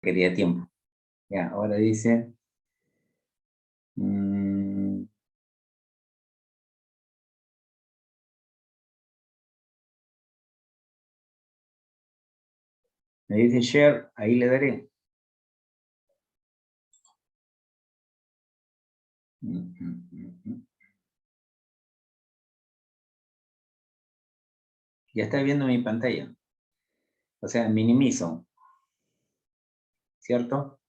quería tiempo. Ya, ahora dice... me dice share, ahí le daré. Ya está viendo mi pantalla. O sea, minimizo. ¿Cierto?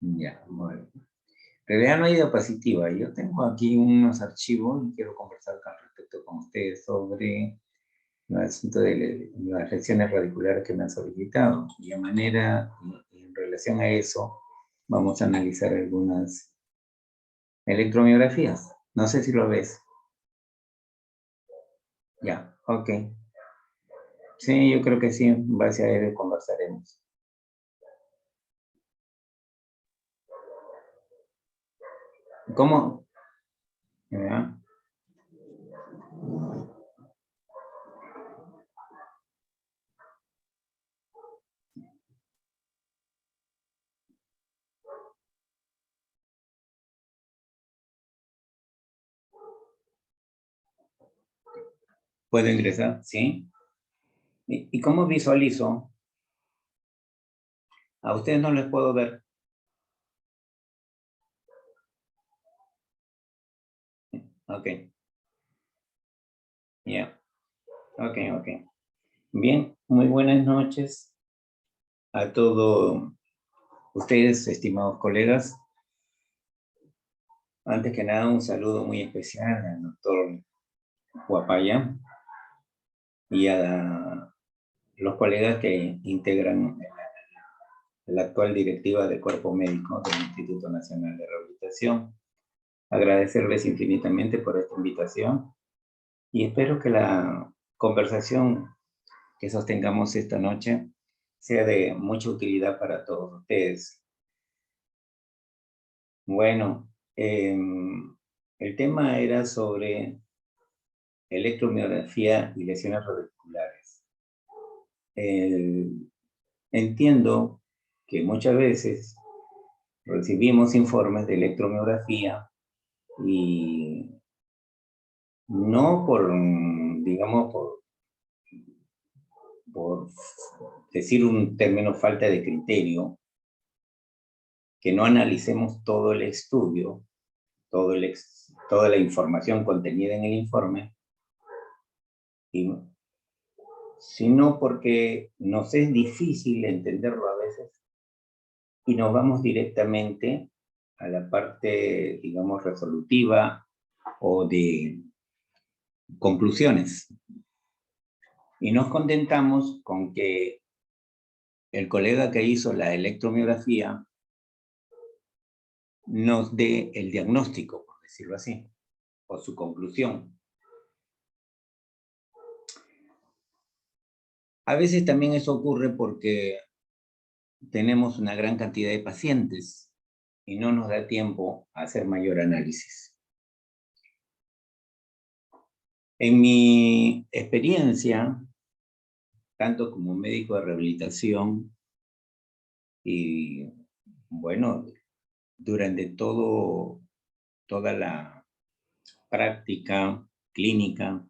Ya, bueno. Realidad no hay diapositiva. Yo tengo aquí unos archivos y quiero conversar con respecto con ustedes sobre el asunto de las lesiones radiculares que me han solicitado. Y de manera, en relación a eso, vamos a analizar algunas electromiografías. No sé si lo ves. Ya, ok. Sí, yo creo que sí, en base a ello conversaremos. ¿Cómo? ¿Ya? ¿Puedo ingresar? Sí. ¿Y cómo visualizo? A ustedes no les puedo ver. Ok. Ya. Ok, ok. Bien, muy buenas noches a todos ustedes, estimados colegas. Antes que nada, un saludo muy especial al doctor Huapaya y a los colegas que integran la actual directiva del Cuerpo Médico del Instituto Nacional de Rehabilitación. Agradecerles infinitamente por esta invitación y espero que la conversación que sostengamos esta noche sea de mucha utilidad para todos ustedes. Bueno, el tema era sobre electromiografía y lesiones radiculares. Entiendo que muchas veces recibimos informes de electromiografía y no por, digamos, por decir un término falta de criterio, que no analicemos todo el estudio, toda la información contenida en el informe, sino porque nos es difícil entenderlo a veces y nos vamos directamente a la parte, digamos, resolutiva o de conclusiones. Y nos contentamos con que el colega que hizo la electromiografía nos dé el diagnóstico, por decirlo así, o su conclusión. A veces también eso ocurre porque tenemos una gran cantidad de pacientes y no nos da tiempo a hacer mayor análisis. En mi experiencia, tanto como médico de rehabilitación y, bueno, durante toda la práctica clínica,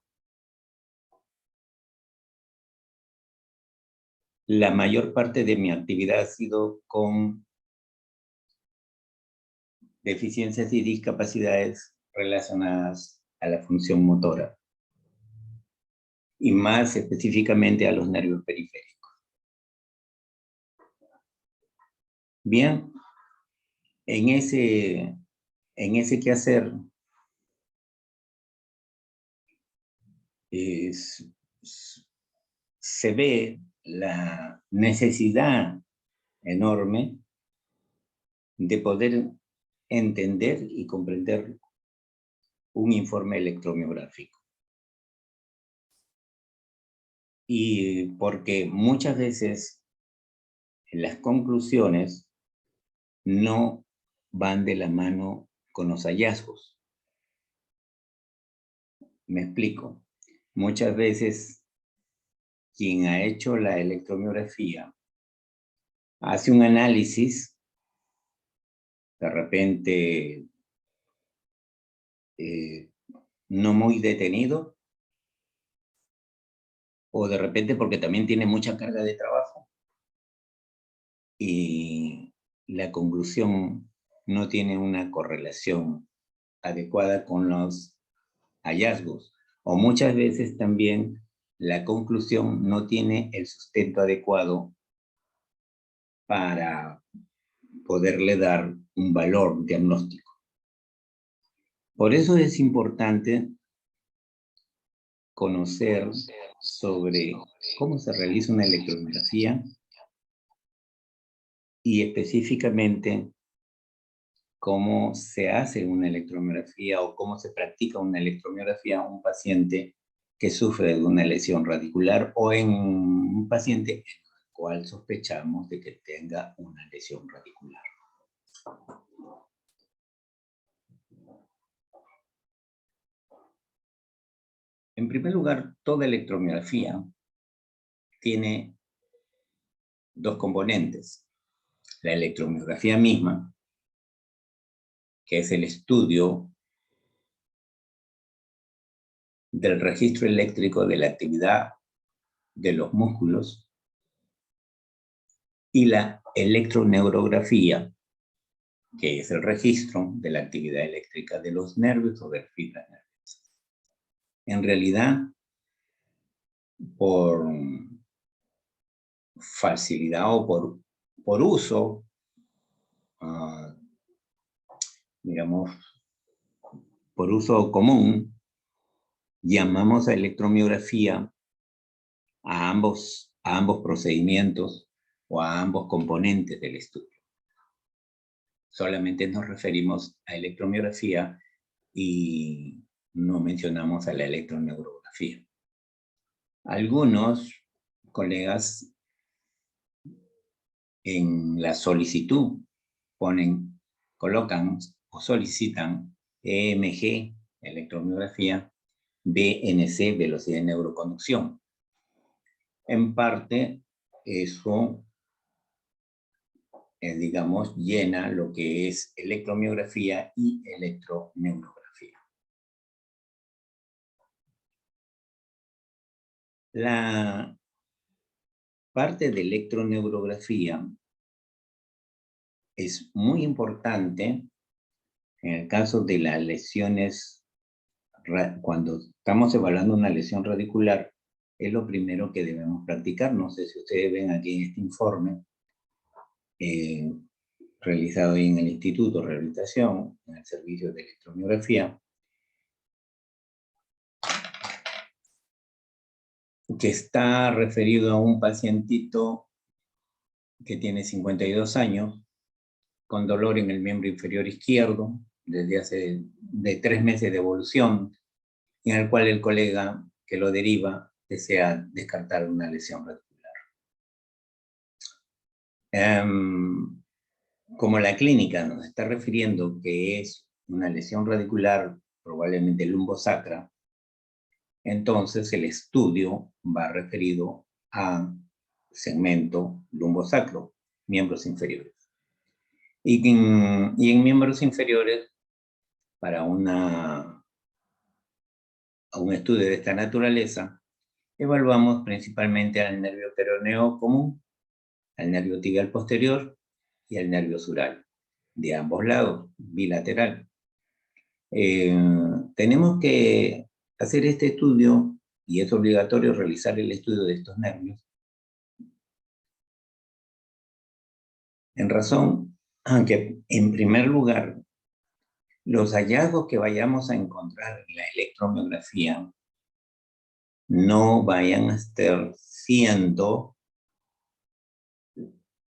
la mayor parte de mi actividad ha sido con deficiencias y discapacidades relacionadas a la función motora, y más específicamente a los nervios periféricos. Bien, en ese quehacer se ve la necesidad enorme de poder entender y comprender un informe electromiográfico. Y porque muchas veces las conclusiones no van de la mano con los hallazgos. Me explico. Muchas veces quien ha hecho la electromiografía hace un análisis, de repente no muy detenido, o de repente porque también tiene mucha carga de trabajo, y la conclusión no tiene una correlación adecuada con los hallazgos, o muchas veces también la conclusión no tiene el sustento adecuado para poderle dar un valor diagnóstico. Por eso es importante conocer sobre cómo se realiza una electromiografía y específicamente cómo se hace una electromiografía o cómo se practica una electromiografía a un paciente que sufre de una lesión radicular o en un paciente en el cual sospechamos de que tenga una lesión radicular. En primer lugar, toda electromiografía tiene dos componentes. La electromiografía misma, que es el estudio del registro eléctrico de la actividad de los músculos, y la electroneurografía, que es el registro de la actividad eléctrica de los nervios o de fibras nerviosas. En realidad, por facilidad o por uso, digamos, por uso común, llamamos a electromiografía a ambos procedimientos o a ambos componentes del estudio. Solamente nos referimos a electromiografía y no mencionamos a la electroneurografía. Algunos colegas en la solicitud colocan o solicitan EMG, electromiografía, BNC, velocidad de neuroconducción. En parte, eso, digamos, llena lo que es electromiografía y electroneurografía. La parte de electroneurografía es muy importante en el caso de las lesiones. Cuando estamos evaluando una lesión radicular, es lo primero que debemos practicar. No sé si ustedes ven aquí en este informe realizado en el Instituto de Rehabilitación, en el servicio de electromiografía, que está referido a un pacientito que tiene 52 años, con dolor en el miembro inferior izquierdo, desde hace 3 meses de evolución, en el cual el colega que lo deriva desea descartar una lesión radicular. Como la clínica nos está refiriendo que es una lesión radicular, probablemente lumbosacra, entonces el estudio va referido a segmento lumbosacro, miembros inferiores. Y en miembros inferiores, para un estudio de esta naturaleza, evaluamos principalmente al nervio peroneo común, al nervio tibial posterior y al nervio sural, de ambos lados, bilateral. Tenemos que hacer este estudio, y es obligatorio realizar el estudio de estos nervios, en razón, aunque en primer lugar, los hallazgos que vayamos a encontrar en la electromiografía no vayan a estar siendo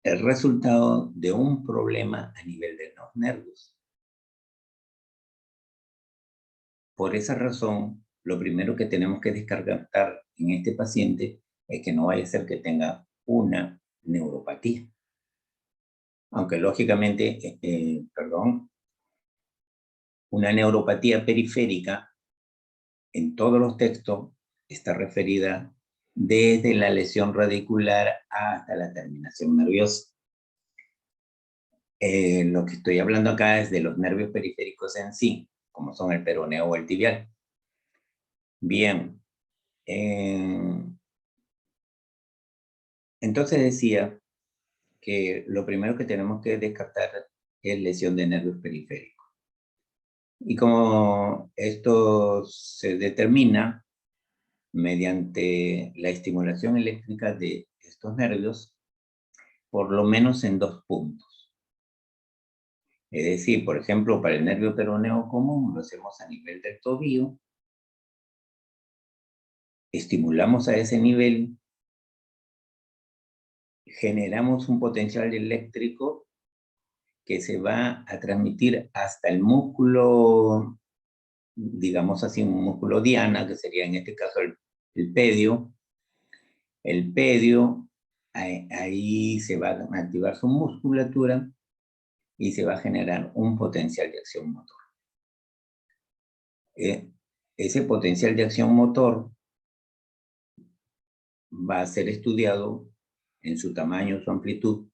el resultado de un problema a nivel de los nervios. Por esa razón, lo primero que tenemos que descartar en este paciente es que no vaya a ser que tenga una neuropatía. Aunque lógicamente, una neuropatía periférica en todos los textos está referida desde la lesión radicular hasta la terminación nerviosa. Lo que estoy hablando acá es de los nervios periféricos en sí, como son el peroneo o el tibial. Bien. Entonces decía que lo primero que tenemos que descartar es lesión de nervios periféricos. Y como esto se determina mediante la estimulación eléctrica de estos nervios, por lo menos en 2 puntos. Es decir, por ejemplo, para el nervio peroneo común lo hacemos a nivel del tobillo, estimulamos a ese nivel, generamos un potencial eléctrico que se va a transmitir hasta el músculo, digamos así, un músculo diana, que sería en este caso el pedio. El pedio, ahí se va a activar su musculatura y se va a generar un potencial de acción motor. Ese potencial de acción motor va a ser estudiado en su tamaño, su amplitud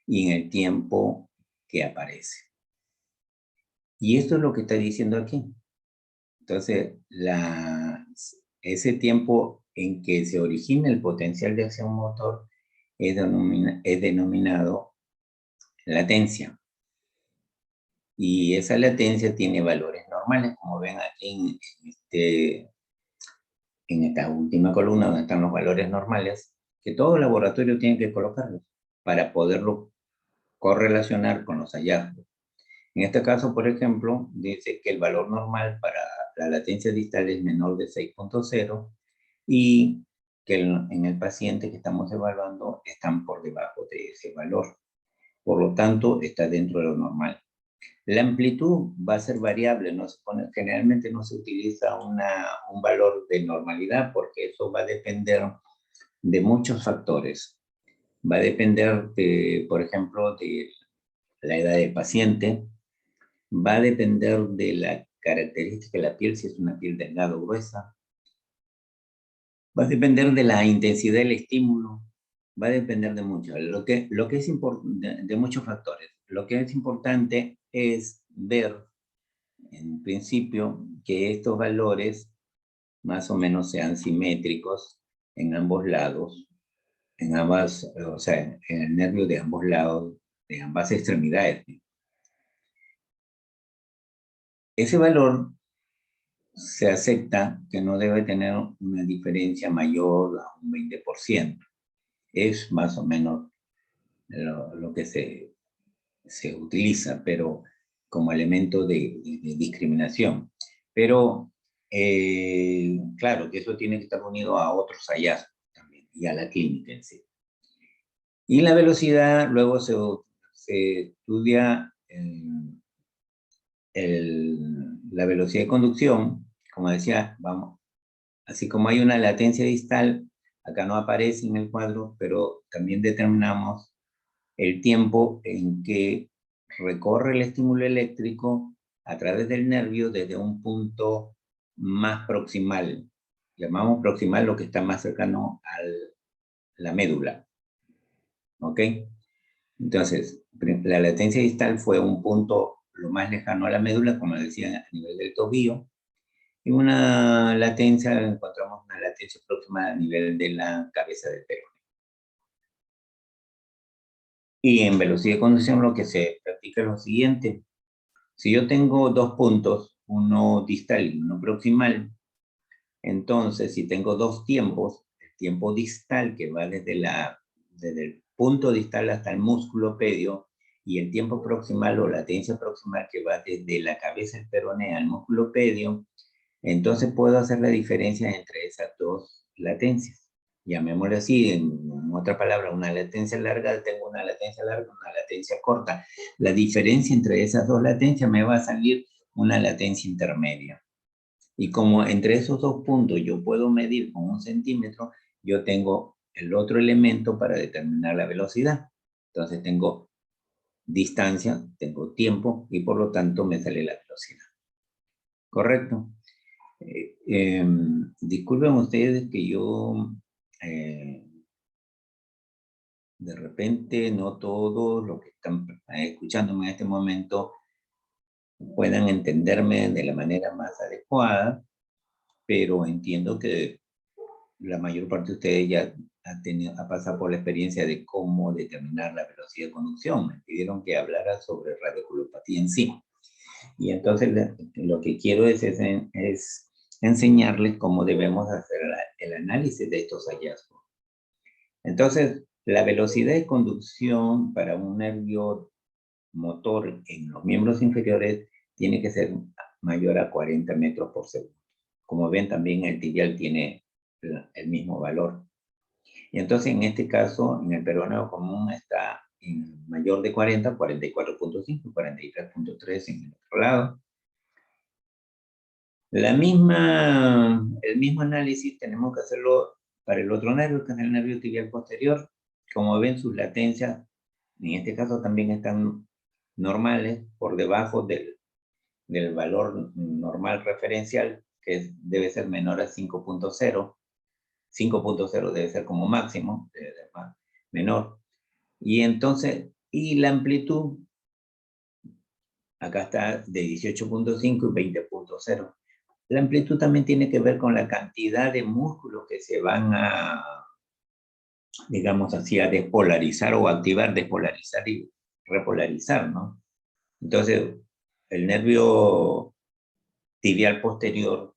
y en el tiempo que aparece. Y esto es lo que está diciendo aquí. Entonces, ese tiempo en que se origina el potencial de acción motor es denominado latencia. Y esa latencia tiene valores normales, como ven aquí en esta última columna donde están los valores normales, que todo laboratorio tiene que colocarlos para poderlo correlacionar con los hallazgos. En este caso, por ejemplo, dice que el valor normal para la latencia distal es menor de 6.0 y que en el paciente que estamos evaluando están por debajo de ese valor. Por lo tanto, está dentro de lo normal. La amplitud va a ser variable, generalmente no se utiliza un valor de normalidad porque eso va a depender de muchos factores. Va a depender, por ejemplo, de la edad del paciente, va a depender de la característica de la piel, si es una piel delgada o gruesa, va a depender de la intensidad del estímulo, va a depender de mucho, de muchos factores. Lo que es importante es ver, en principio, que estos valores más o menos sean simétricos en ambos lados, o sea, en el nervio de ambos lados, de ambas extremidades. Ese valor se acepta que no debe tener una diferencia mayor a un 20%. Es más o menos lo que se utiliza, pero como elemento de discriminación. Pero, claro, que eso tiene que estar unido a otros hallazgos también, y a la clínica en sí. Y la velocidad, luego se estudia la velocidad de conducción, como decía, vamos, así como hay una latencia distal, acá no aparece en el cuadro, pero también determinamos el tiempo en que recorre el estímulo eléctrico a través del nervio desde un punto más proximal. Llamamos proximal lo que está más cercano a la médula. ¿Ok? Entonces, la latencia distal fue un punto lo más lejano a la médula, como decía, a nivel del tobillo. Y encontramos una latencia próxima a nivel de la cabeza del peroneo. Y en velocidad de conducción lo que se practica es lo siguiente. Si yo tengo 2 puntos, uno distal y uno proximal, entonces si tengo 2 tiempos, el tiempo distal que va desde el punto distal hasta el músculo pedio, y el tiempo proximal o latencia proximal que va desde la cabeza del peroneo al músculo pedio, entonces puedo hacer la diferencia entre esas 2 latencias. Llamémosle así, en otra palabra, una latencia larga, tengo una latencia larga, una latencia corta. La diferencia entre esas 2 latencias me va a salir una latencia intermedia. Y como entre esos 2 puntos yo puedo medir con 1 centímetro, yo tengo el otro elemento para determinar la velocidad. Entonces tengo distancia, tengo tiempo y por lo tanto me sale la velocidad. ¿Correcto? Disculpen ustedes que yo de repente no todos los que están escuchándome en este momento puedan entenderme de la manera más adecuada, pero entiendo que la mayor parte de ustedes ya ha pasado por la experiencia de cómo determinar la velocidad de conducción. Me pidieron que hablara sobre radiculopatía en sí. Y entonces lo que quiero es enseñarles cómo debemos hacer el análisis de estos hallazgos. Entonces, la velocidad de conducción para un nervio motor en los miembros inferiores tiene que ser mayor a 40 metros por segundo. Como ven, también el tibial tiene el mismo valor. Y entonces, en este caso, en el peroneo común está en mayor de 40, 44.5, 43.3 en el otro lado. El mismo análisis tenemos que hacerlo para el otro nervio, que es el nervio tibial posterior. Como ven, sus latencias, en este caso también están normales, por debajo del valor normal referencial, que debe ser menor a 5.0. 5.0 debe ser como máximo, debe ser menor. Y entonces, y la amplitud, acá está de 18.5 y 20.0. La amplitud también tiene que ver con la cantidad de músculos que se van a, digamos así, a despolarizar o activar, despolarizar y repolarizar, ¿no? Entonces, el nervio tibial posterior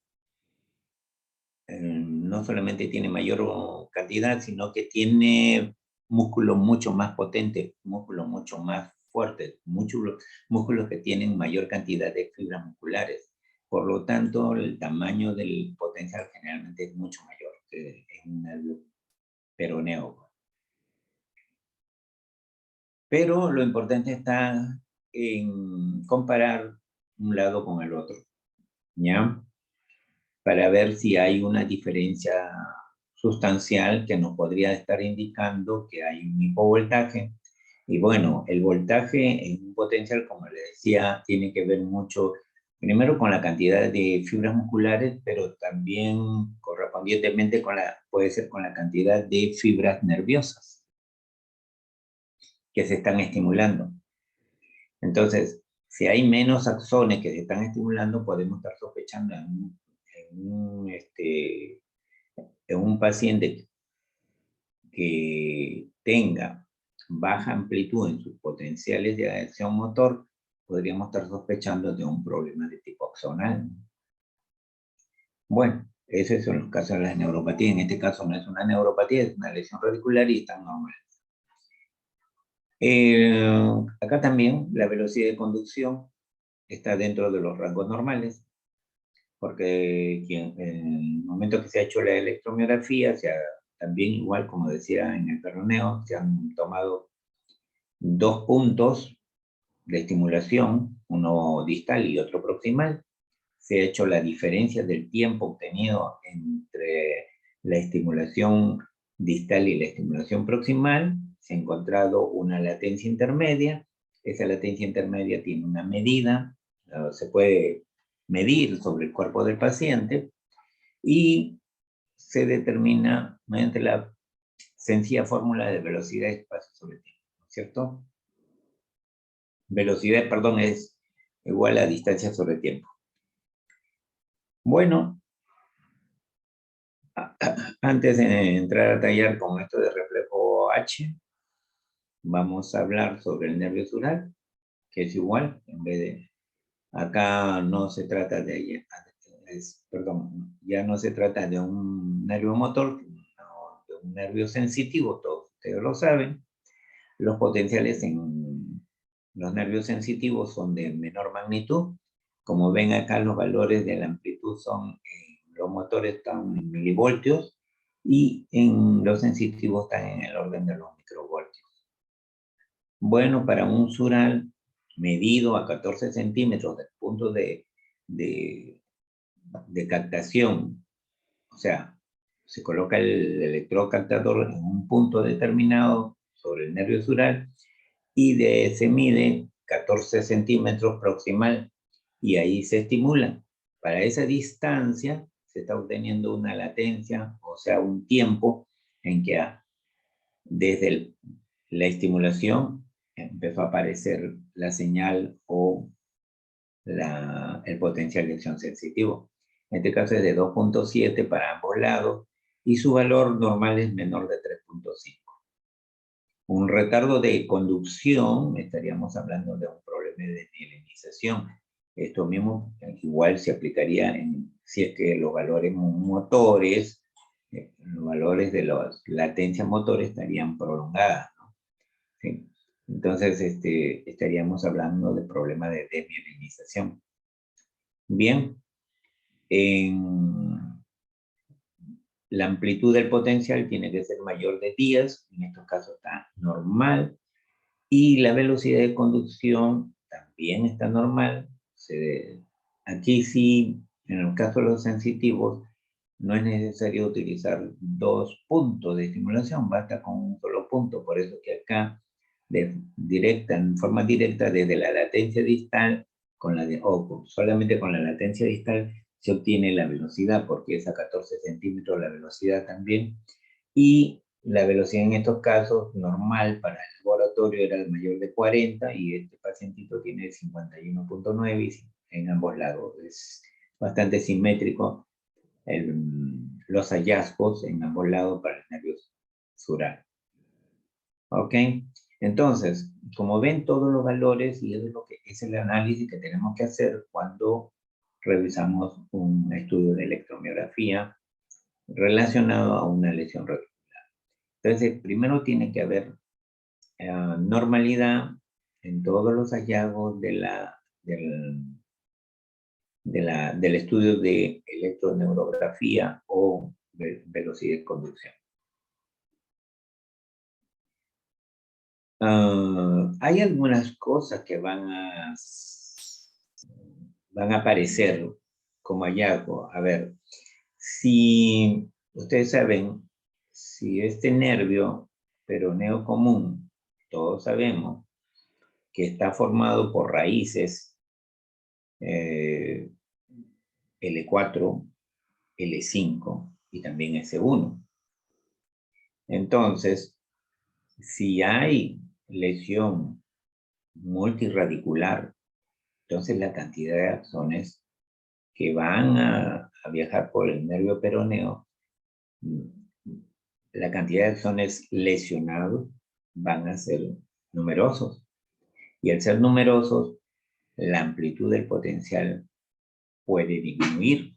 no solamente tiene mayor cantidad, sino que tiene músculos mucho más potentes, músculos mucho más fuertes, músculos que tienen mayor cantidad de fibras musculares. Por lo tanto, el tamaño del potencial generalmente es mucho mayor que en un nervio peroneo. Pero lo importante está en comparar un lado con el otro, ¿ya? Para ver si hay una diferencia sustancial que nos podría estar indicando que hay un hipovoltaje. Y bueno, el voltaje en un potencial, como les decía, tiene que ver mucho, primero con la cantidad de fibras musculares, pero también correspondientemente puede ser con la cantidad de fibras nerviosas que se están estimulando. Entonces, si hay menos axones que se están estimulando, podemos estar sospechando en un paciente que tenga baja amplitud en sus potenciales de acción motor, podríamos estar sospechando de un problema de tipo axonal. Bueno, esos son los casos de las neuropatías. En este caso no es una neuropatía, es una lesión radicular y está normal. Acá también la velocidad de conducción está dentro de los rangos normales, porque en el momento que se ha hecho la electromiografía, también igual como decía en el peroneo, se han tomado 2 puntos de estimulación, uno distal y otro proximal. Se ha hecho la diferencia del tiempo obtenido entre la estimulación distal y la estimulación proximal. Se ha encontrado una latencia intermedia. Esa latencia intermedia tiene una medida, se puede medir sobre el cuerpo del paciente y se determina mediante la sencilla fórmula de velocidad de espacio sobre tiempo, ¿no es cierto? Velocidad, perdón, es igual a distancia sobre tiempo. Bueno, antes de entrar a tallar con esto de reflejo H, vamos a hablar sobre el nervio sural, que es igual, en vez de, acá no se trata de, perdón, ya no se trata de un nervio motor, sino de un nervio sensitivo, todos ustedes lo saben. Los potenciales en los nervios sensitivos son de menor magnitud. Como ven acá, los valores de la amplitud son, los motores están en milivoltios y en los sensitivos están en el orden de los microvoltios. Bueno, para un sural medido a 14 centímetros del punto de captación, o sea, se coloca el electrocaptador en un punto determinado sobre el nervio sural y se mide 14 centímetros proximal y ahí se estimula. Para esa distancia se está obteniendo una latencia, o sea, un tiempo en que desde la estimulación empezó a aparecer la señal o el potencial de acción sensitivo. En este caso es de 2.7 para ambos lados y su valor normal es menor de 3.5. Un retardo de conducción, estaríamos hablando de un problema de desmielinización. Esto mismo igual se aplicaría si es que los valores motores, los valores de las latencias motores estarían prolongadas, ¿no? ¿Sí? Entonces, estaríamos hablando de problema de desmielinización. Bien, la amplitud del potencial tiene que ser mayor de 10, en estos casos está normal, y la velocidad de conducción también está normal. Aquí sí, en el caso de los sensitivos, no es necesario utilizar 2 puntos de estimulación, basta con un solo punto, por eso que acá, en forma directa, desde la latencia distal, o solamente con la latencia distal, se obtiene la velocidad, porque es a 14 centímetros la velocidad también, y la velocidad en estos casos normal para el laboratorio era el mayor de 40 y este pacientito tiene 51.9 en ambos lados. Es bastante simétrico los hallazgos en ambos lados para el nervio sural. ¿Ok? Entonces, como ven todos los valores, y es el análisis que tenemos que hacer cuando revisamos un estudio de electromiografía relacionado a una lesión reticular. Entonces, primero tiene que haber normalidad en todos los hallazgos del estudio de electroneurografía o velocidad de conducción. Hay algunas cosas que van a aparecer como hallazgo. A ver, si ustedes saben, si este nervio peroneo común, todos sabemos que está formado por raíces L4, L5 y también S1. Entonces, si hay lesión multiradicular, entonces la cantidad de axones que van a viajar por el nervio peroneo, la cantidad de axones lesionados van a ser numerosos. Y al ser numerosos, la amplitud del potencial puede disminuir.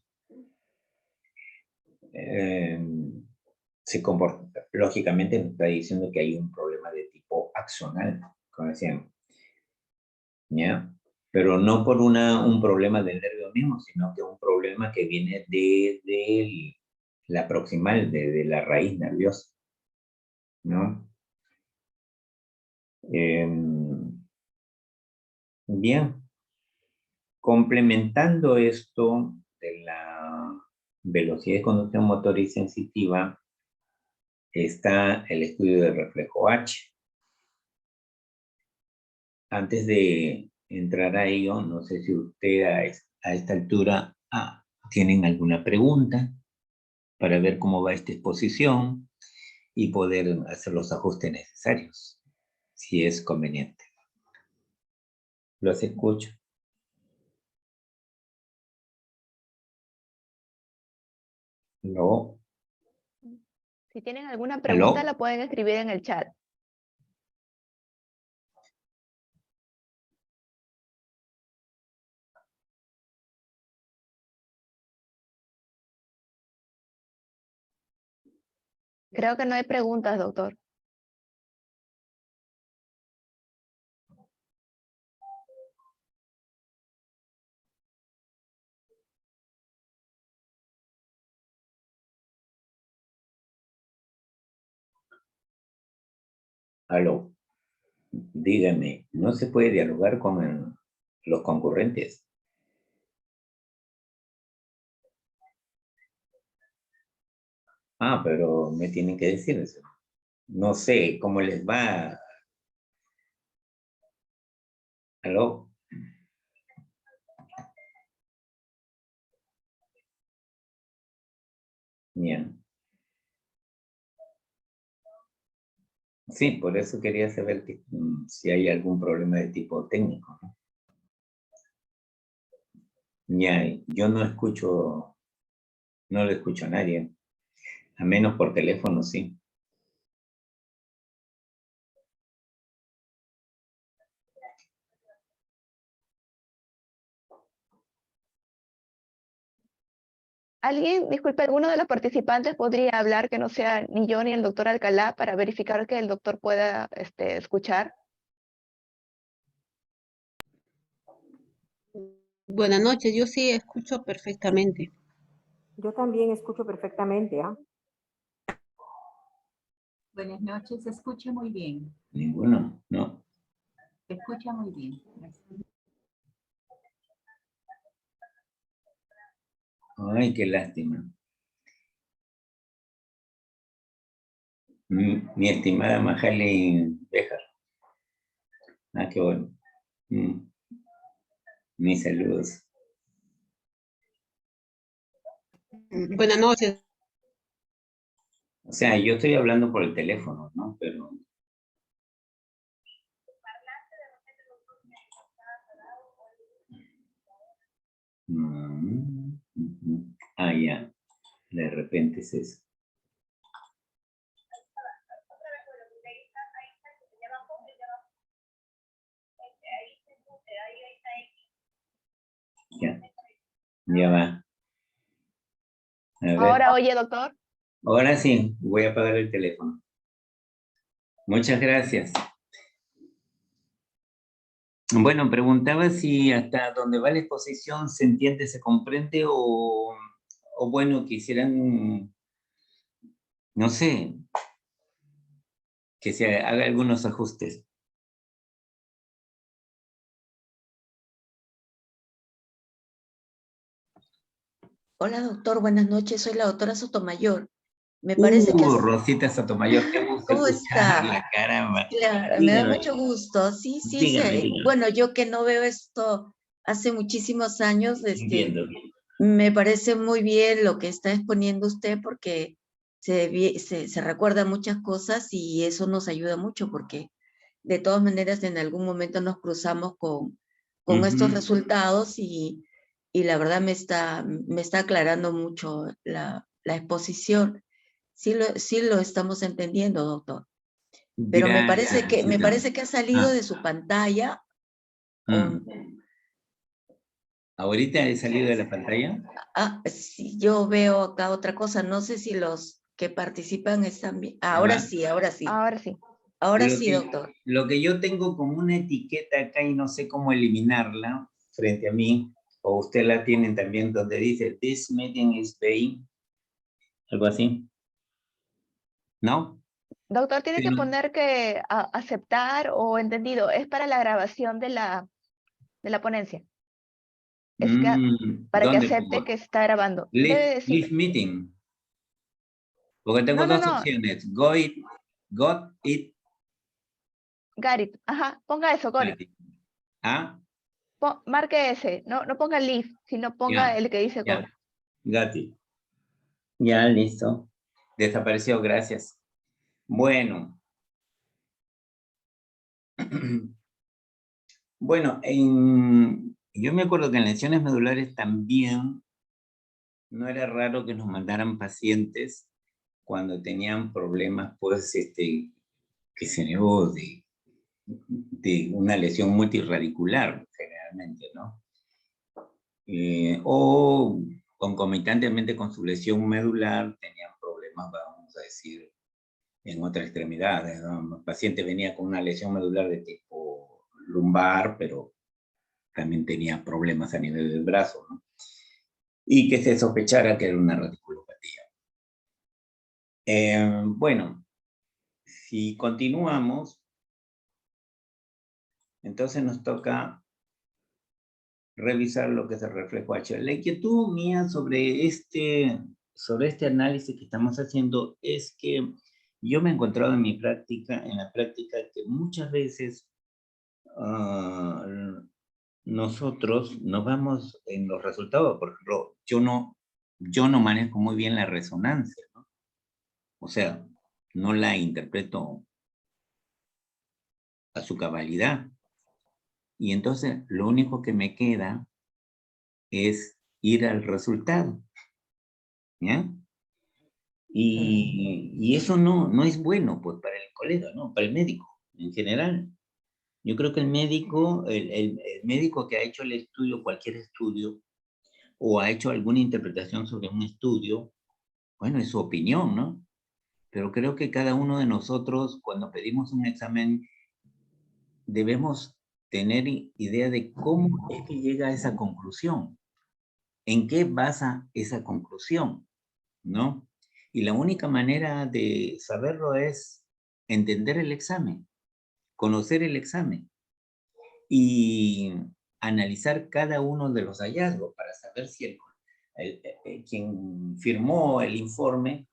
Lógicamente nos está diciendo que hay un problema de tipo axonal, como decíamos, ¿ya? Pero no por un problema del nervio mismo, sino que un problema que viene desde la proximal, desde la raíz nerviosa, ¿no? Bien, complementando esto de la velocidad de conducción motora y sensitiva, está el estudio del reflejo H. Antes de entrar a ello, no sé si usted a esta altura tienen alguna pregunta para ver cómo va esta exposición y poder hacer los ajustes necesarios, si es conveniente. Los escucho. No. Si tienen alguna pregunta, ¿Aló? la pueden escribir en el chat. Creo que no hay preguntas, doctor. ¿Aló? Dígame, ¿no se puede dialogar con los concurrentes? Pero me tienen que decir eso. No sé cómo les va. ¿Aló? Bien. Sí, por eso quería saber si hay algún problema de tipo técnico, ¿no? Ya, yo no le escucho a nadie, a menos por teléfono, sí. ¿Alguien, disculpe, alguno de los participantes podría hablar que no sea ni yo ni el doctor Alcalá para verificar que el doctor pueda escuchar? Buenas noches, yo sí escucho perfectamente. Yo también escucho perfectamente, ¿ah? Buenas noches, se escucha muy bien. Ninguno, ¿no? Se escucha muy bien. Gracias. Ay, qué lástima. Mi estimada Magali Béjar. Ah, qué bueno. Mis saludos. Buenas noches. O sea, yo estoy hablando por el teléfono, ¿no? Pero... Ah, ya. De repente es eso. Ya. Ya va. A ver. Ahora, oye, doctor. Ahora sí, voy a apagar el teléfono. Muchas gracias. Bueno, preguntaba si hasta donde va la exposición se entiende, se comprende o bueno, quisieran, no sé, que se haga algunos ajustes. Hola doctor, buenas noches, soy la doctora Sotomayor. Me parece que... Rosita Sotomayor, qué gusto ¿Cómo está? escucharla, caramba. Claro, me da Dígame, mucho gusto. Sí, sí, dígame, dígame. bueno, yo que no veo esto hace muchísimos años, Entiendo. me parece muy bien lo que está exponiendo usted porque se recuerda muchas cosas y eso nos ayuda mucho porque de todas maneras en algún momento nos cruzamos con estos resultados y la verdad me está aclarando mucho la exposición. Sí lo estamos entendiendo, doctor. Pero me Gracias. parece que ha salido Ah, de su pantalla. o- ¿Ahorita he salido de la pantalla? sí, yo veo acá otra cosa. No sé si los que participan están bien. Ya Ahora va. sí, ahora sí. Ahora sí. Ahora sí, doctor. Lo que yo tengo como una etiqueta acá y no sé cómo eliminarla frente a mí, o usted la tienen también donde dice "This meeting is being", algo así, ¿no? Doctor, tiene que Pero, poner que aceptar o entendido. Es para la grabación de la ponencia. Es que para que ¿dónde acepte pongo? que está grabando. Debe Leave decir, meeting. Porque tengo no, no, dos no, opciones. Got it. Garit. Ajá, ponga eso, Garit. Ah, Marque ese. No, no ponga leave, sino ponga ya, el que dice ya. Garit. Got it. Ya, listo. Desapareció, gracias. Bueno. Bueno, yo me acuerdo que en lesiones medulares también no era raro que nos mandaran pacientes cuando tenían problemas, pues, que se yo, de una lesión multiradicular, generalmente, ¿no? O concomitantemente con su lesión medular tenían problemas, vamos a decir, en otra extremidad, ¿no? El paciente venía con una lesión medular de tipo lumbar, pero también tenía problemas a nivel del brazo, ¿no? Y que se sospechara que era una radiculopatía. Bueno, si continuamos, entonces nos toca revisar lo que es el reflejo H. La inquietud mía sobre este análisis que estamos haciendo es que yo me he encontrado en la práctica, que muchas veces nosotros nos vamos en los resultados. Por ejemplo, yo no manejo muy bien la resonancia, ¿no? O sea, no la interpreto a su cabalidad. Y entonces lo único que me queda es ir al resultado, ¿ya? Y eso no es bueno pues, para el colega, ¿no? Para el médico en general. Yo creo que el médico, el médico que ha hecho el estudio, cualquier estudio, o ha hecho alguna interpretación sobre un estudio, bueno, es su opinión, ¿no? Pero creo que cada uno de nosotros, cuando pedimos un examen, debemos tener idea de cómo es que llega a esa conclusión, en qué basa esa conclusión, ¿no? Y la única manera de saberlo es entender el examen, conocer el examen y analizar cada uno de los hallazgos para saber si quien firmó el informe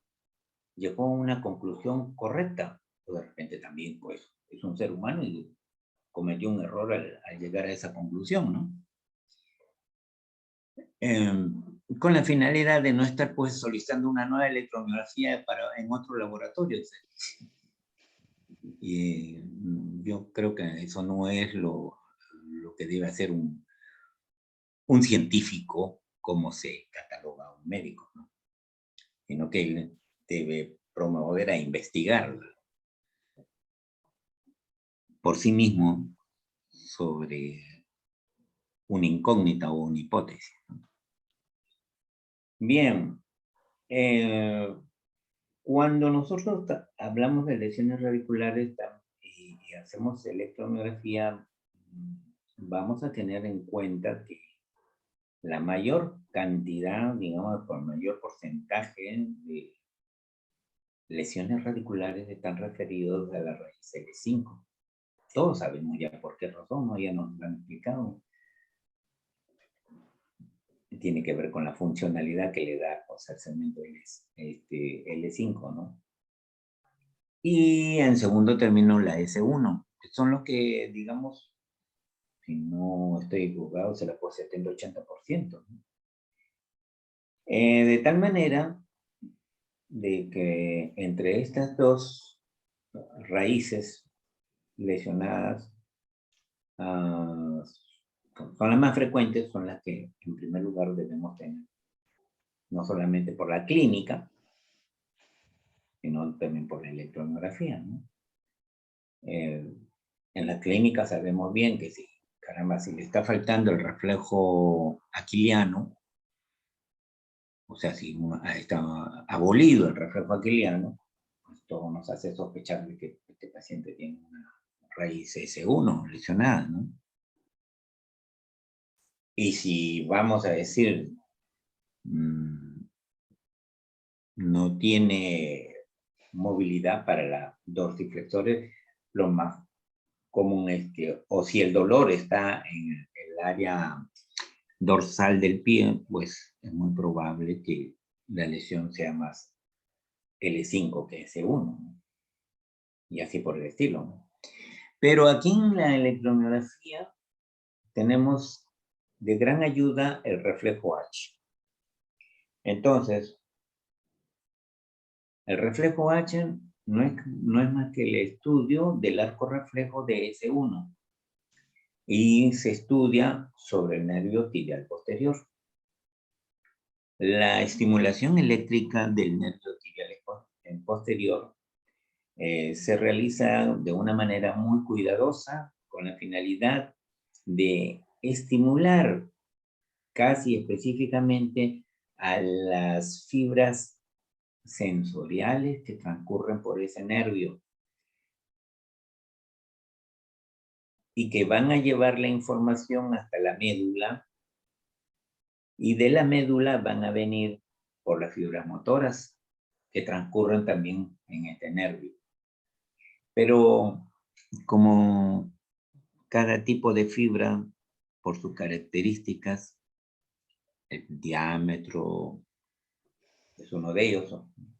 llegó a una conclusión correcta. O de repente también, pues, es un ser humano y cometió un error al llegar a esa conclusión, ¿no? Con la finalidad de no estar, pues, solicitando una nueva electromiografía en otro laboratorio. Y yo creo que eso no es lo que debe hacer un científico, como se cataloga un médico, ¿no? Sino que él debe promover a investigar por sí mismo sobre una incógnita o una hipótesis, ¿no? Bien, cuando nosotros hablamos de lesiones radiculares y hacemos electromiografía, vamos a tener en cuenta que la mayor cantidad, digamos, por mayor porcentaje de lesiones radiculares están referidos a la raíz L5. Todos sabemos ya por qué razón, ¿no? Ya nos lo han explicado. Tiene que ver con la funcionalidad que le da, o sea, el segmento L5, ¿no? Y en segundo término la S1, que son los que, digamos, si no estoy equivocado, se la puede 70-80%, ¿no? De tal manera de que entre estas dos raíces lesionadas, son las más frecuentes, son las que en primer lugar debemos tener, no solamente por la clínica, sino también por la electromiografía, ¿no? En la clínica sabemos bien que si, caramba, si le está faltando el reflejo aquiliano, o sea, si está abolido el reflejo aquiliano, pues todo nos hace sospechar de que este paciente tiene una raíz S1 lesionada, ¿no? Y si vamos a decir, no tiene movilidad para la dorsiflexores, lo más común es que, o si el dolor está en el área dorsal del pie, pues es muy probable que la lesión sea más L5 que S1, ¿no? Y así por el estilo, ¿no? Pero aquí en la electromiografía tenemos de gran ayuda el reflejo H. Entonces, el reflejo H no es más que el estudio del arco reflejo de S1 y se estudia sobre el nervio tibial posterior. La estimulación eléctrica del nervio tibial posterior se realiza de una manera muy cuidadosa con la finalidad de estimular casi específicamente a las fibras sensoriales que transcurren por ese nervio y que van a llevar la información hasta la médula, y de la médula van a venir por las fibras motoras que transcurren también en este nervio. Pero como cada tipo de fibra, por sus características, el diámetro es uno de ellos,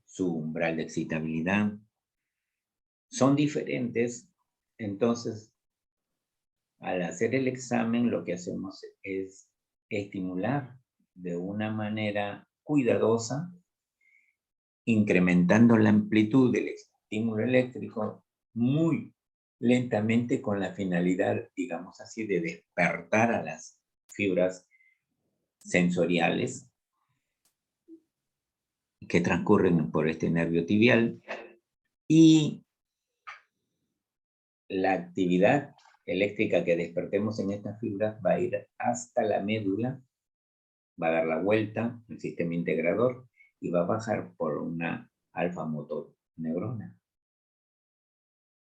su umbral de excitabilidad, son diferentes. Entonces, al hacer el examen, lo que hacemos es estimular de una manera cuidadosa, incrementando la amplitud del estímulo eléctrico muy lentamente con la finalidad, digamos así, de despertar a las fibras sensoriales que transcurren por este nervio tibial, y la actividad eléctrica que despertemos en estas fibras va a ir hasta la médula, va a dar la vuelta, el sistema integrador, y va a bajar por una alfa motor neurona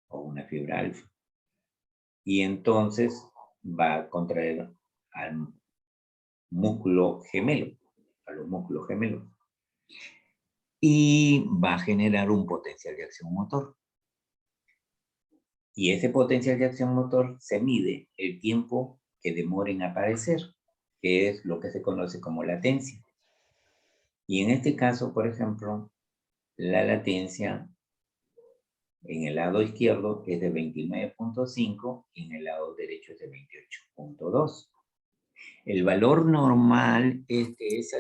o una fibra alfa. Y entonces va a contraer al músculo gemelo, a los músculos gemelos, y va a generar un potencial de acción motor. Y ese potencial de acción motor se mide el tiempo que demora en aparecer, que es lo que se conoce como latencia. Y en este caso, por ejemplo, la latencia en el lado izquierdo es de 29.5 y en el lado derecho es de 28.2. El valor normal es que esa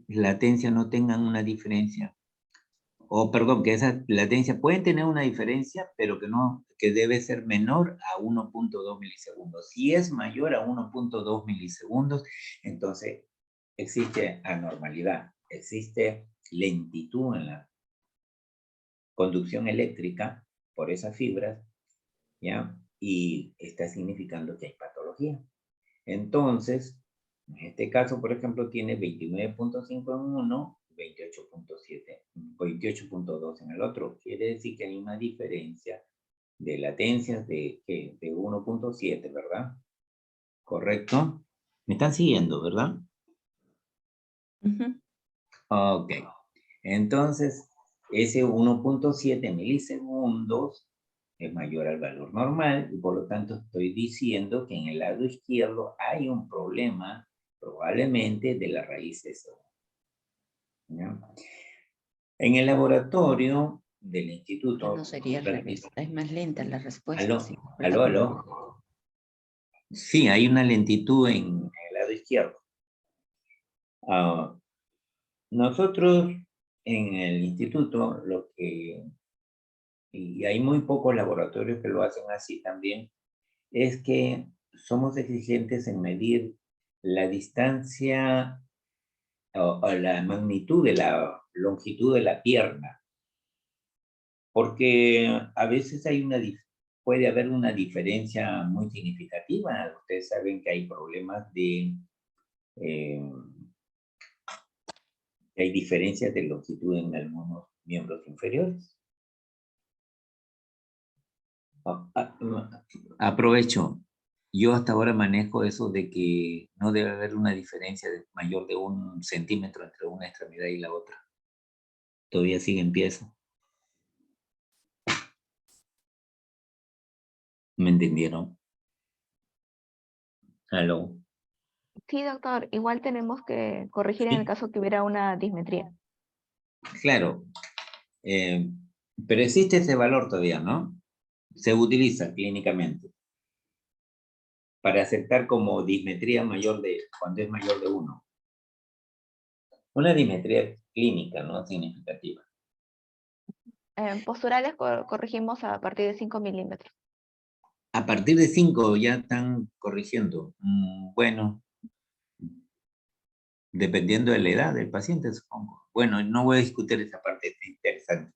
latencia no tenga una diferencia, o perdón, que esa latencia pueden tener una diferencia, pero que debe ser menor a 1.2 milisegundos. Si es mayor a 1.2 milisegundos, entonces existe anormalidad, existe lentitud en la conducción eléctrica por esas fibras, ¿ya? Y está significando que hay patología. Entonces, en este caso, por ejemplo, tiene 29.5 en uno, 28.7, 28.2 en el otro. Quiere decir que hay una diferencia de latencias de 1.7, ¿verdad? ¿Correcto? ¿Me están siguiendo, verdad? Ok. Entonces, ese 1.7 milisegundos es mayor al valor normal y por lo tanto estoy diciendo que en el lado izquierdo hay un problema probablemente de la raíz S1. ¿Ya? En el laboratorio del instituto... No sería al revés, es más lenta la respuesta. ¿Aló? Sí, ¿Aló? ¿Aló? Sí, hay una lentitud en el lado izquierdo. Nosotros en el instituto y hay muy pocos laboratorios que lo hacen así también, es que somos exigentes en medir la distancia o la magnitud de la longitud de la pierna, porque a veces puede haber una diferencia muy significativa. Ustedes saben que hay problemas hay diferencias de longitud en algunos miembros inferiores. Aprovecho. Yo hasta ahora manejo eso de que no debe haber una diferencia mayor de 1 centímetro entre una extremidad y la otra. Todavía sigue en pie eso. ¿Me entendieron? ¿Aló? Sí, doctor, igual tenemos que corregir en el Sí, caso que hubiera una dismetría. claro. Pero existe ese valor todavía, ¿no? Se utiliza clínicamente para aceptar como dismetría cuando es mayor de 1. Una dismetría clínica, ¿no? Significativa. Posturales corregimos a partir de 5 milímetros. A partir de 5 ya están corrigiendo. Bueno, dependiendo de la edad del paciente, supongo. Bueno, no voy a discutir esa parte, es interesante.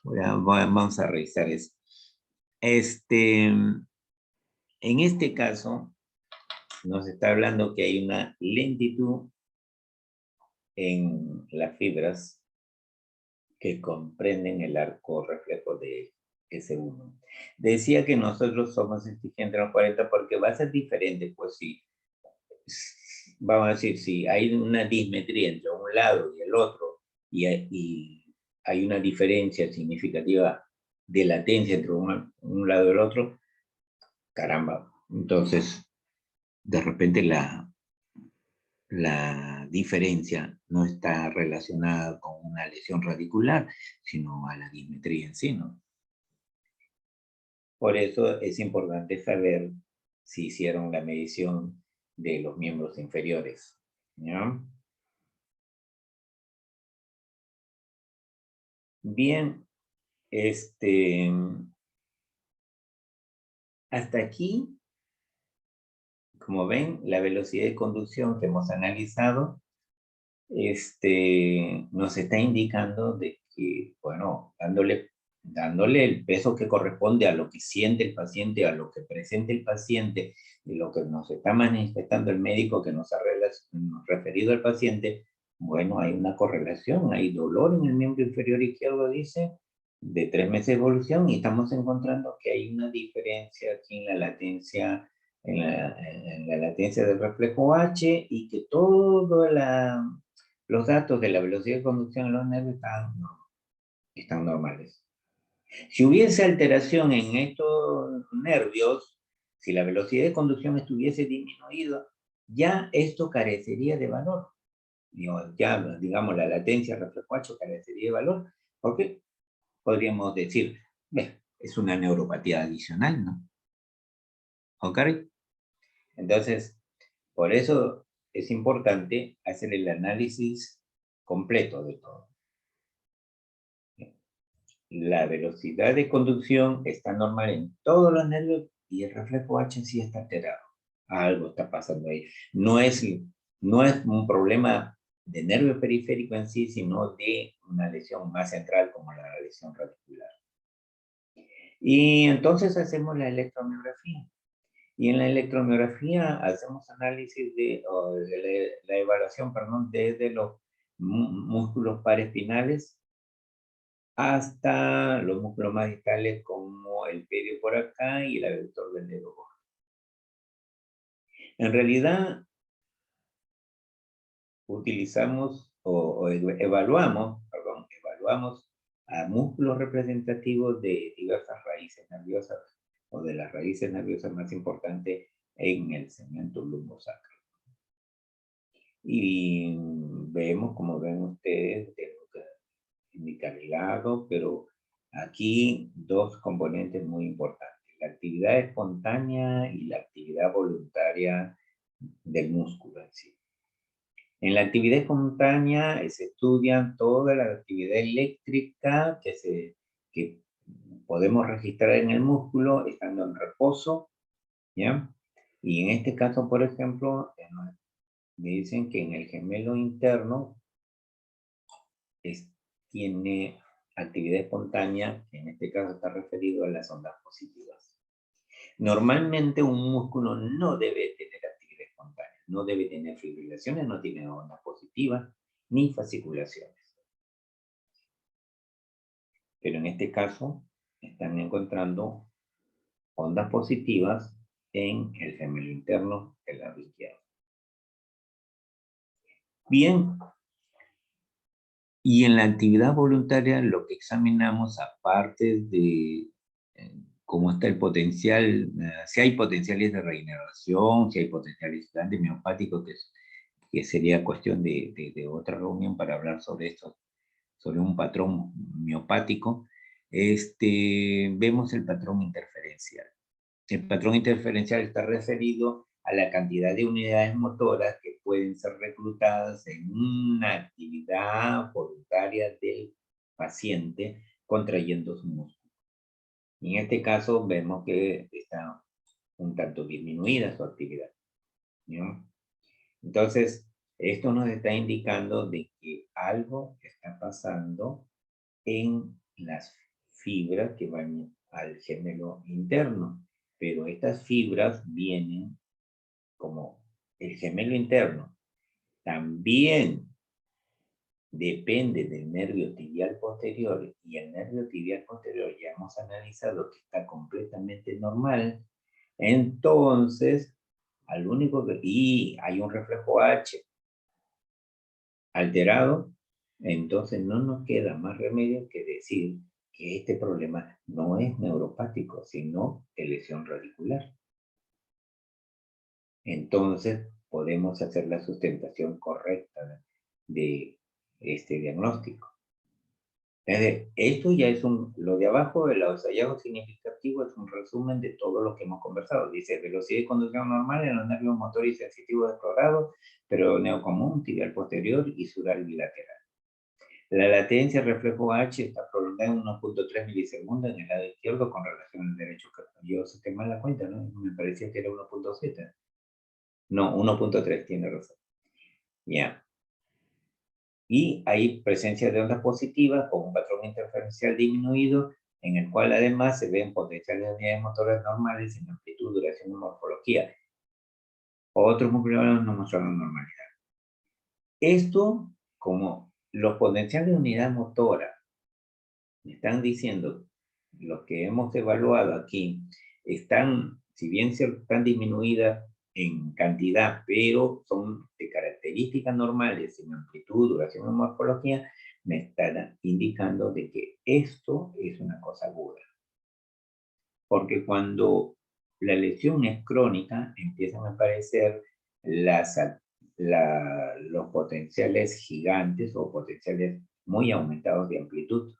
Vamos a revisar eso. En este caso, nos está hablando que hay una lentitud en las fibras que comprenden el arco reflejo de S1. Decía que nosotros somos exigentes en los 40 porque va a ser diferente, pues si, vamos a decir, si hay una dismetría entre un lado y el otro y hay una diferencia significativa de latencia entre un lado y el otro, caramba, entonces de repente la diferencia no está relacionada con una lesión radicular, sino a la dismetría en sí, ¿no? Por eso es importante saber si hicieron la medición de los miembros inferiores, ¿ya? Bien, Hasta aquí, como ven, la velocidad de conducción que hemos analizado nos está indicando de que, bueno, dándole el peso que corresponde a lo que siente el paciente, a lo que presenta el paciente, y lo que nos está manifestando el médico que nos ha referido al paciente, bueno, hay una correlación, hay dolor en el miembro inferior izquierdo, dice, de 3 meses de evolución, y estamos encontrando que hay una diferencia aquí en la latencia, en la latencia del reflejo H, y que todos los datos de la velocidad de conducción en los nervios están normales. Si hubiese alteración en estos nervios, si la velocidad de conducción estuviese disminuida, ya esto carecería de valor. Ya, digamos, la latencia reflejo H carecería de valor, porque podríamos decir, es una neuropatía adicional, ¿no? ¿Ok? Entonces, por eso es importante hacer el análisis completo de todo. La velocidad de conducción está normal en todos los nervios y el reflejo H sí está alterado. Algo está pasando ahí. No es un problema de nervio periférico en sí, sino de una lesión más central como la lesión radicular. Y entonces hacemos la electromiografía. Y en la electromiografía hacemos análisis la evaluación, perdón, desde los músculos paraespinales hasta los músculos más distales como el pedio por acá y el abductor del dedo gordo. En realidad, utilizamos evaluamos a músculos representativos de diversas raíces nerviosas o de las raíces nerviosas más importantes en el segmento lumbosacro. Y vemos, como ven ustedes, tengo que indicar el lado, pero aquí dos componentes muy importantes: la actividad espontánea y la actividad voluntaria del músculo en sí. En la actividad espontánea se estudian toda la actividad eléctrica que podemos registrar en el músculo estando en reposo, ¿ya? Y en este caso, por ejemplo, me dicen que en el gemelo interno tiene actividad espontánea, que en este caso está referido a las ondas positivas. Normalmente un músculo no debe tener actividad espontánea, no debe tener fibrilaciones, no tiene ondas positivas, ni fasciculaciones. Pero en este caso están encontrando ondas positivas en el gemelo interno del lado izquierdo. Bien, y en la actividad voluntaria lo que examinamos, aparte de cómo está el potencial, si hay potenciales de regeneración, si hay potenciales de miopáticos, que sería cuestión de otra reunión para hablar sobre esto, sobre un patrón miopático, vemos el patrón interferencial. El patrón interferencial está referido a la cantidad de unidades motoras que pueden ser reclutadas en una actividad voluntaria del paciente contrayendo su músculo. Y en este caso vemos que está un tanto disminuida su actividad, ¿no? Entonces, esto nos está indicando de que algo está pasando en las fibras que van al gemelo interno. Pero estas fibras vienen como el gemelo interno también depende del nervio tibial posterior, y el nervio tibial posterior ya hemos analizado que está completamente normal. Entonces, y hay un reflejo H alterado, entonces no nos queda más remedio que decir que este problema no es neuropático, sino de lesión radicular. Entonces, podemos hacer la sustentación correcta de este diagnóstico. Esto ya es lo de abajo, de los hallazgos significativos, es un resumen de todo lo que hemos conversado. Dice, velocidad de conducción normal en los nervios motores y sensitivos explorados, pero neocomún, tibial posterior y sural bilateral. La latencia reflejo H está prolongada en 1.3 milisegundos en el lado izquierdo con relación al derecho. Yo saqué mal la cuenta, ¿no? Me parecía que era 1.7. No, 1.3, tiene razón. Ya. Y hay presencia de ondas positivas con un patrón interferencial disminuido, en el cual además se ven potenciales de unidades motoras normales en amplitud, duración y morfología. Otros músculos no mostraron normalidad. Esto, como los potenciales de unidad motora, están diciendo, los que hemos evaluado aquí, están, si bien están disminuidas en cantidad, pero son de características normales en amplitud, duración y morfología, me están indicando de que esto es una cosa aguda. Porque cuando la lesión es crónica, empiezan a aparecer los potenciales gigantes o potenciales muy aumentados de amplitud,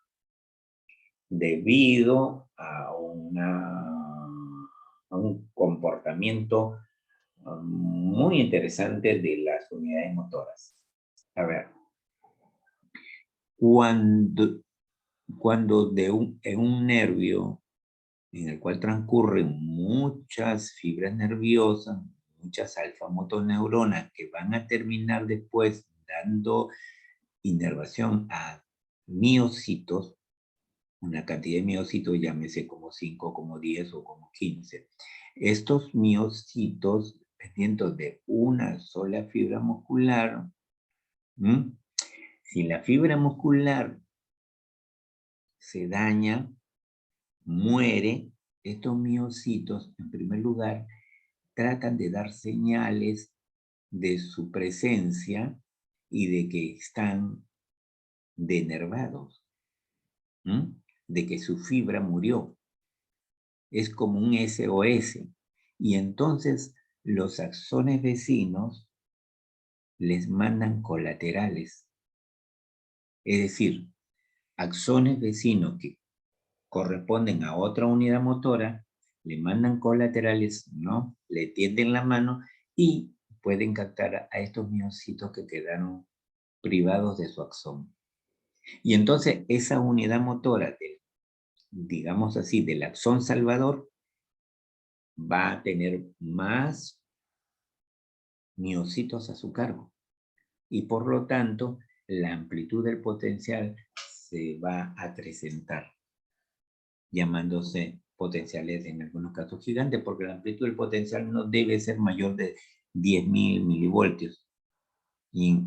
debido a un comportamiento muy interesante de las unidades motoras. A ver, cuando en un nervio en el cual transcurren muchas fibras nerviosas, muchas alfa-motoneuronas que van a terminar después dando inervación a miocitos, una cantidad de miocitos, llámese como 5, como 10 o como 15. Estos miocitos, dependiendo de una sola fibra muscular, si la fibra muscular se daña, muere, estos miocitos, en primer lugar, tratan de dar señales de su presencia y de que están denervados, de que su fibra murió. Es como un SOS. Y entonces los axones vecinos les mandan colaterales. Es decir, axones vecinos que corresponden a otra unidad motora, le mandan colaterales, ¿no? Le tienden la mano y pueden captar a estos miocitos que quedaron privados de su axón. Y entonces esa unidad motora, digamos así, del axón salvador, va a tener más miocitos a su cargo. Y por lo tanto, la amplitud del potencial se va a acrecentar, llamándose potenciales en algunos casos gigantes, porque la amplitud del potencial no debe ser mayor de 10.000 milivoltios, y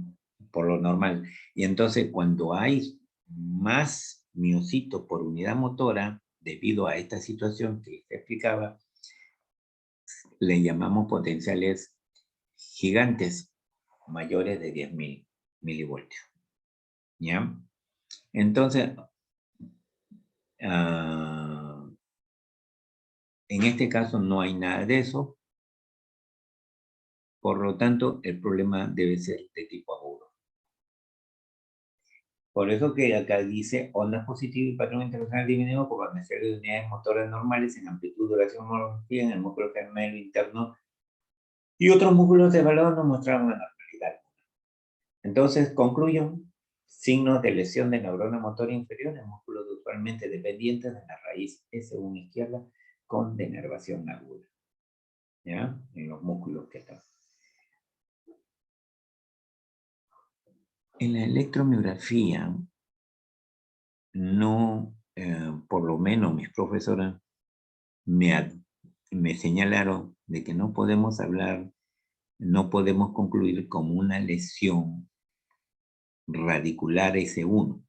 por lo normal. Y entonces cuando hay más miocitos por unidad motora, debido a esta situación que se explicaba, le llamamos potenciales gigantes, mayores de 10.000 milivoltios. ¿Ya? Entonces, en este caso no hay nada de eso. Por lo tanto, el problema debe ser de tipo agudo. Por eso que acá dice ondas positivas y patrón internacional disminuido por potencial de unidades motoras normales en amplitud, duración, morfología en el músculo gemelo interno y otros músculos evaluados no mostraron una normalidad. Entonces, concluyo, signos de lesión de neurona motora inferior en músculos usualmente dependientes de la raíz S1 izquierda con denervación aguda. ¿Ya? En los músculos que están. En la electromiografía, no, por lo menos mis profesoras me señalaron de que no podemos hablar, no podemos concluir como una lesión radicular S1.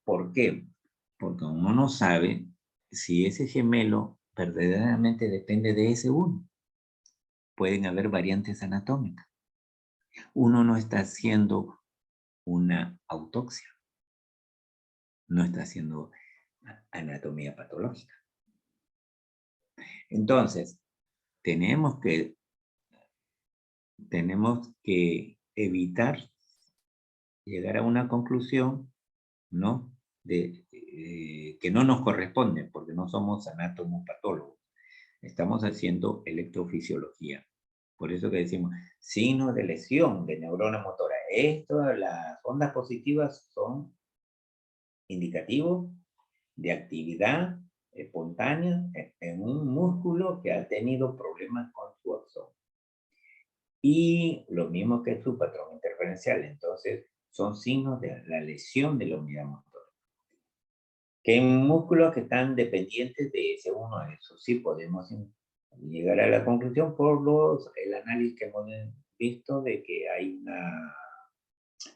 ¿Por qué? Porque uno no sabe si ese gemelo verdaderamente depende de S1. Pueden haber variantes anatómicas. Uno no está haciendo una autopsia. No está haciendo anatomía patológica. Entonces, tenemos que evitar llegar a una conclusión, ¿no? Que no nos corresponde, porque no somos anatomopatólogos. Estamos haciendo electrofisiología. Por eso que decimos, signos de lesión de neurona motora. Las ondas positivas son indicativos de actividad espontánea en un músculo que ha tenido problemas con su axón. Y lo mismo que su patrón interferencial. Entonces, son signos de la lesión de la unidad motora. Que en músculos que están dependientes de ese uno, eso sí podemos llegar a la conclusión por el análisis que hemos visto de que hay una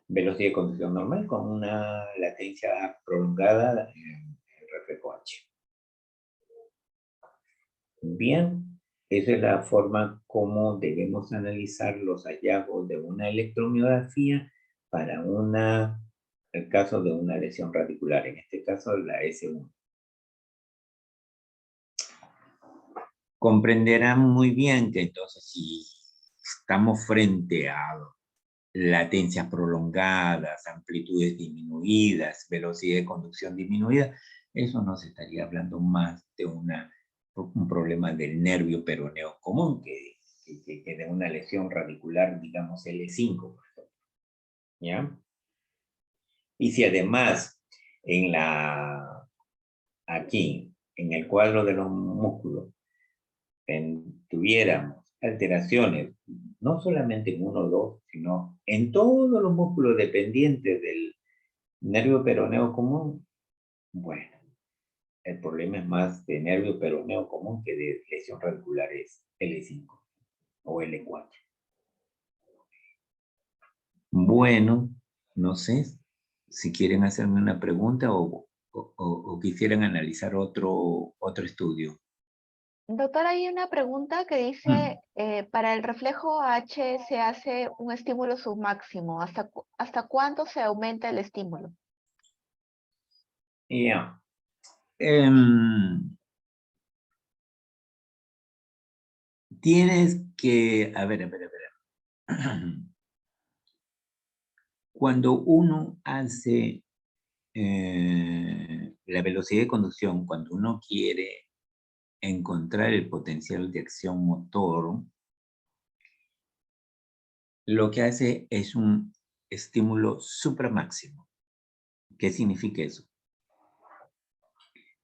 velocidad de conducción normal con una latencia prolongada en el reflejo H. Bien, esa es la forma como debemos analizar los hallazgos de una electromiografía para el caso de una lesión radicular, en este caso la S1. Comprenderán muy bien que entonces si estamos frente a latencias prolongadas, amplitudes disminuidas, velocidad de conducción disminuida, eso nos estaría hablando más de un problema del nervio peroneo común que de una lesión radicular, digamos L5, por ejemplo. ¿Ya? Y si además aquí, en el cuadro de los músculos, tuviéramos alteraciones, no solamente en uno o dos, sino en todos los músculos dependientes del nervio peroneo común, bueno, el problema es más de nervio peroneo común que de lesión radicular, es L5 o L4. Bueno, no sé si quieren hacerme una pregunta o quisieran analizar otro estudio. Doctor, hay una pregunta que dice, para el reflejo H se hace un estímulo submáximo. ¿Hasta cuánto se aumenta el estímulo? Ya. Tienes que, a ver. Cuando uno hace la velocidad de conducción, cuando uno quiere encontrar el potencial de acción motor, lo que hace es un estímulo supramáximo. ¿Qué significa eso?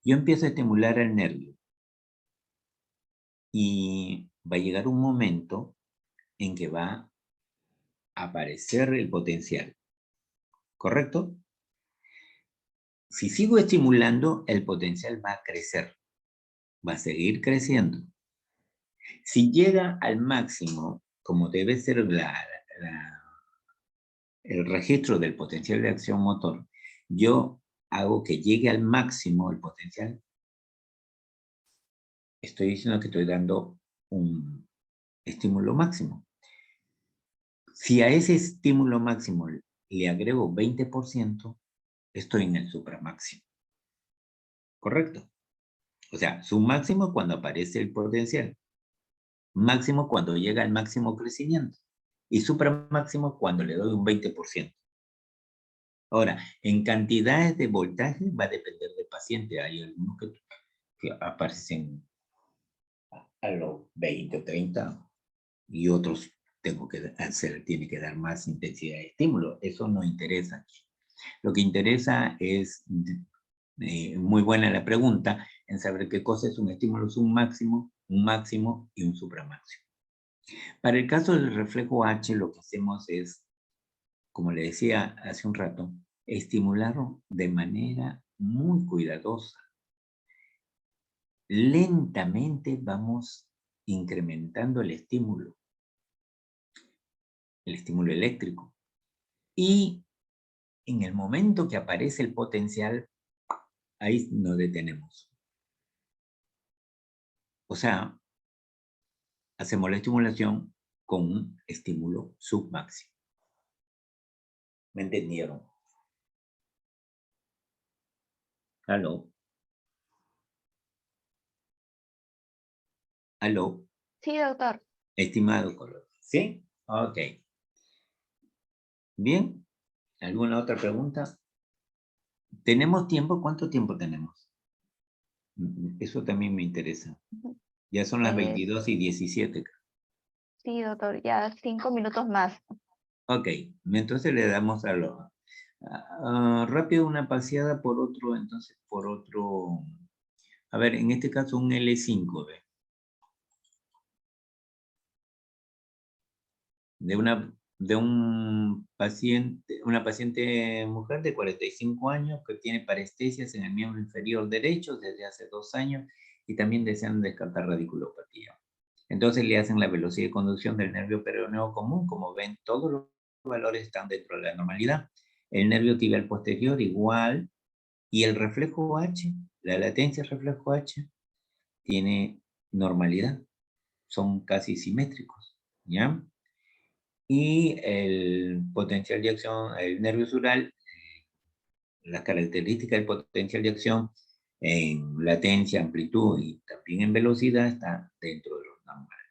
Yo empiezo a estimular el nervio y va a llegar un momento en que va a aparecer el potencial. ¿Correcto? Si sigo estimulando, el potencial va a crecer. Va a seguir creciendo. Si llega al máximo, como debe ser el registro del potencial de acción motor, yo hago que llegue al máximo el potencial. Estoy diciendo que estoy dando un estímulo máximo. Si a ese estímulo máximo le agrego 20%, estoy en el supramáximo. ¿Correcto? O sea, su máximo cuando aparece el potencial. Máximo cuando llega al máximo crecimiento. Y supramáximo cuando le doy un 20%. Ahora, en cantidades de voltaje va a depender del paciente. Hay algunos que aparecen a los 20 o 30 y otros tiene que dar más intensidad de estímulo. Eso no interesa aquí. Lo que interesa es, muy buena la pregunta, en saber qué cosa es un estímulo submáximo, un máximo y un supramáximo. Para el caso del reflejo H, lo que hacemos es, como le decía hace un rato, estimularlo de manera muy cuidadosa. Lentamente vamos incrementando el estímulo eléctrico. Y en el momento que aparece el potencial, ahí nos detenemos. O sea, hacemos la estimulación con un estímulo submáximo. ¿Me entendieron? ¿Aló? ¿Aló? Sí, doctor. Estimado colega. ¿Sí? Ok. Bien. ¿Alguna otra pregunta? ¿Tenemos tiempo? ¿Cuánto tiempo tenemos? Eso también me interesa. Ya son las 22:17. Sí, doctor, ya 5 minutos más. Ok, entonces le damos a lo... rápido una paseada por otro, entonces por otro... A ver, en este caso un L5, ¿ve? De una paciente mujer de 45 años que tiene parestesias en el miembro inferior derecho desde hace 2 años y también desean descartar radiculopatía. Entonces le hacen la velocidad de conducción del nervio peroneo común. Como ven, todos los valores están dentro de la normalidad. El nervio tibial posterior igual, y el reflejo H, la latencia reflejo H, tiene normalidad. Son casi simétricos, ¿ya? Y el potencial de acción, el nervio sural, las características del potencial de acción en latencia, amplitud y también en velocidad está dentro de los normales.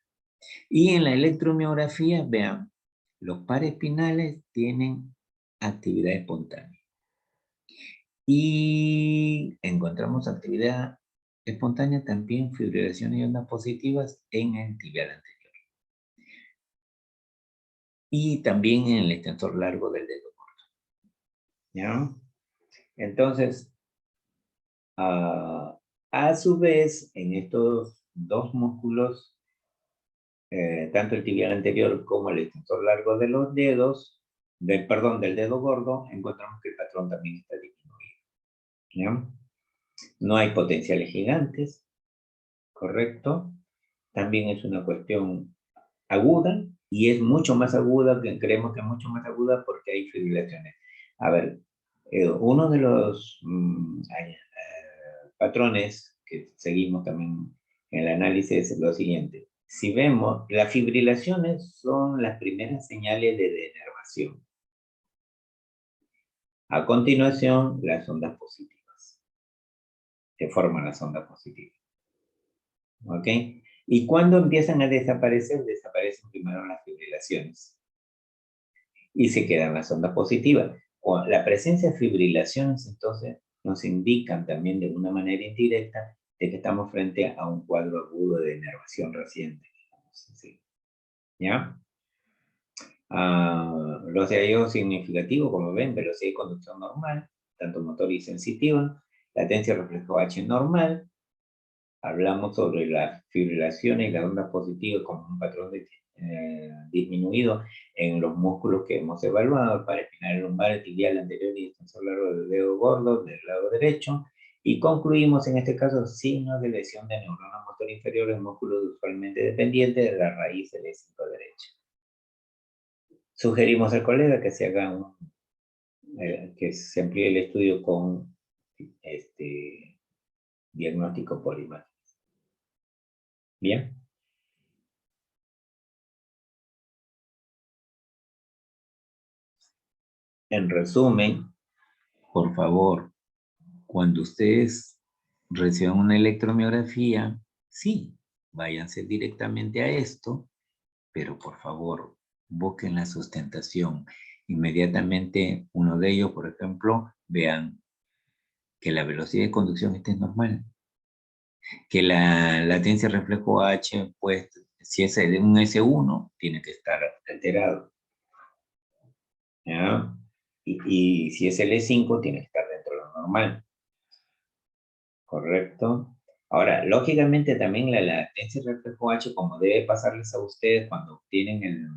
Y en la electromiografía, vean, los pares espinales tienen actividad espontánea. Y encontramos actividad espontánea también, fibrilaciones y ondas positivas en el tibial anterior. Y también en el extensor largo del dedo corto. ¿Ya? Entonces, a su vez, en estos dos músculos, tanto el tibial anterior como el extensor largo de los dedos, del dedo gordo, encontramos que el patrón también está disminuido. ¿Ya? No hay potenciales gigantes, ¿correcto? También es una cuestión aguda, y es mucho más aguda, creemos que es mucho más aguda porque hay fibrilaciones. A ver, uno de los patrones que seguimos también en el análisis es lo siguiente. Si vemos, las fibrilaciones son las primeras señales de denervación. A continuación, las ondas positivas. Se forman las ondas positivas. ¿Ok? Y cuando empiezan a desaparecer, desaparecen primero las fibrilaciones. Y se quedan las ondas positivas. O la presencia de fibrilaciones, entonces, nos indican también de una manera indirecta de que estamos frente a un cuadro agudo de denervación reciente. ¿Ya? Los hallazgos significativos, como ven, velocidad de conducción normal, tanto motor y sensitiva, latencia reflejo H normal. Hablamos sobre las fibrilaciones y las ondas positivas como un patrón disminuido en los músculos que hemos evaluado, para espinal lumbar, tibial anterior y extensor largo del dedo gordo del lado derecho, y concluimos en este caso signos de lesión de neurona motor inferior en músculos usualmente dependientes de la raíz del L5 derecha. Sugerimos al colega que se haga que se amplíe el estudio con diagnóstico por imagen. Bien. En resumen, por favor, cuando ustedes reciban una electromiografía, sí, váyanse directamente a esto, pero por favor, busquen la sustentación. Inmediatamente uno de ellos, por ejemplo, vean que la velocidad de conducción esté normal, que la latencia reflejo H, pues, si es de un S1, tiene que estar alterado. ¿Ya? Y si es L5, tiene que estar dentro de lo normal. ¿Correcto? Ahora, lógicamente también la latencia reflejo H, como debe pasarles a ustedes cuando tienen el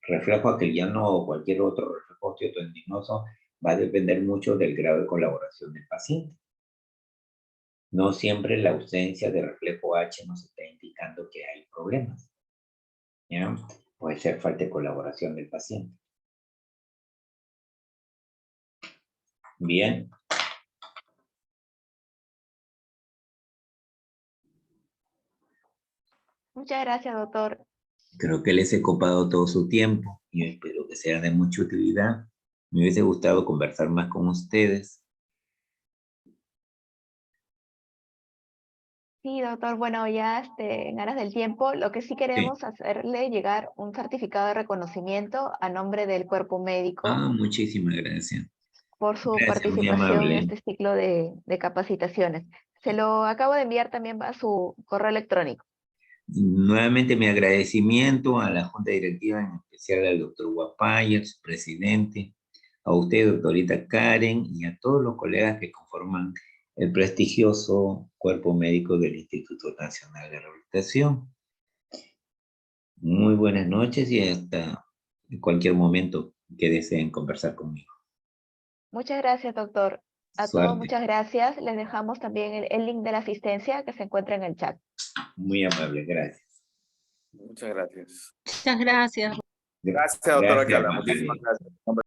reflejo aquiliano o cualquier otro reflejo osteotendinoso, va a depender mucho del grado de colaboración del paciente. No siempre la ausencia de reflejo H nos está indicando que hay problemas. ¿Ya? Puede ser falta de colaboración del paciente. Bien. Muchas gracias, doctor. Creo que les he copado todo su tiempo y espero que sea de mucha utilidad. Me hubiese gustado conversar más con ustedes. Sí, doctor, bueno, ya en aras del tiempo, lo que sí queremos hacerle llegar un certificado de reconocimiento a nombre del cuerpo médico Muchísimas gracias. por su Gracias, muy participación en amable. este ciclo de capacitaciones. Se lo acabo de enviar también a su correo electrónico. Nuevamente mi agradecimiento a la Junta Directiva, en especial al doctor Guapaya, su presidente, a usted, doctorita Karen, y a todos los colegas que conforman el prestigioso cuerpo médico del Instituto Nacional de Rehabilitación. Muy buenas noches y hasta cualquier momento que deseen conversar conmigo. Muchas gracias, doctor. A Suerte. todos, muchas gracias. Les dejamos también el link de la asistencia que se encuentra en el chat. Muy amable, gracias. Muchas gracias. Muchas gracias. Gracias, doctora Gracias, Ayala. Juan Muchísimas Carlos. gracias.